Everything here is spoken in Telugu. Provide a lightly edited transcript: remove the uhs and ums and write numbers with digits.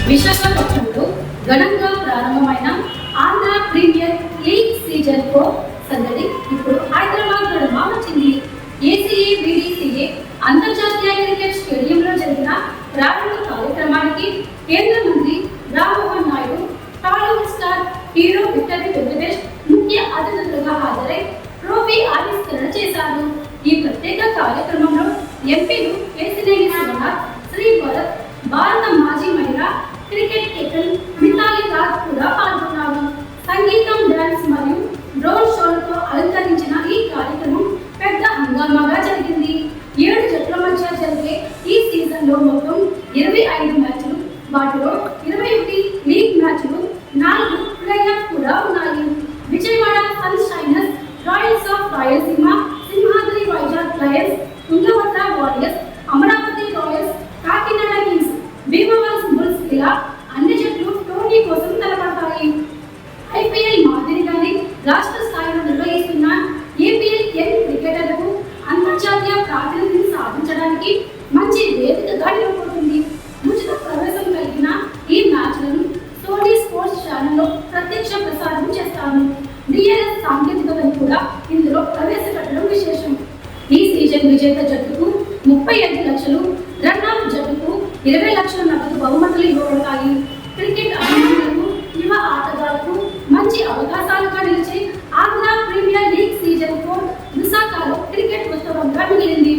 విశాఖపట్నంలో ఘనంగా ప్రారంభమైన ఆంధ్ర ప్రీమియర్ లీగ్ సీజన్ 4 సందడి ఇప్పుడు హైదరాబాద్ నడుమ వచ్చింది. ఏసీఏ BDCA అంతర్జాతీయ క్రికెట్ స్టేడియంలో జరిగిన ప్రారంభ కార్యక్రమానికి కేంద్ర మంత్రి Rammohan Naidu, Tollywood star hero victory Venkatesh ముఖ్య అతిథులుగా హాజరై ట్రోఫీ ఆవిష్కరణ చేశారు. ఈ ప్రత్యేక కార్యక్రమంలో ఎంపీలు కేసినేని శివనాథ్, శ్రీ భరత్, భారత మాజీ మహిళా క్రికెట్ కెప్టెన్ మిథాలీ రాజ్ కూడా పాల్గొన్నారు. సంగీతం, డాన్స్ మరియు డ్రోన్ షోలతో అలంకరించిన ఈ కార్యక్రమం పెద్ద హంగామాగా జరిగింది. 7 జట్ల మధ్య జరిగే ఈ సీజన్లో మొత్తం 25 మ్యాచ్లు, వాటిలో 21 లీగ్ మ్యాచ్లు, 4 ప్లేఆఫ్ కూడా ఉన్నాయి. Vijayawada Sunshiners, Royals of Rayalaseema, Simhadri Vizag Lions, Tungabhadra Warriors, Amaravati Royals, Kakinada Kings, Bhimavaram Bulls ఇలా అన్ని జట్లు టోర్నీ కోసం తలపడతాయి. ఐపీఎల్ మాదిరిగానే రాష్ట్ర స్థాయిలో నిర్వహిస్తున్న ఏపీఎల్ యంగ్ క్రికెటర్లకు అంతర్జాతీయ ప్రాతినిధ్యం సాధించడానికి మంచి వేదికగా నిలబడుతుంది. ఉచిత ప్రవేశం కలిగిన ఈ మ్యాచ్లను సోనీ స్పోర్ట్స్ ఛానల్లో ప్రత్యక్ష ప్రసారం చేస్తాను. DLS సాంకేతికతను కూడా ఇందులో ప్రవేశపెట్టడం విశేషం. ఈ సీజన్ విజేత జట్టుకు 35 లక్షలు, రన్నర్ జట్టుకు 20 లక్షల నగదు బహుమతులు ఇవ్వబడతాయి. క్రికెట్ అభిమానులకు, యువ ఆటగాళ్లకు మంచి అవకాశాలుగా నిలిచే ఆంధ్ర ప్రీమియర్ లీగ్ సీజన్ 4 విశాఖలో క్రికెట్ ఉత్సవంగా మిగిలింది.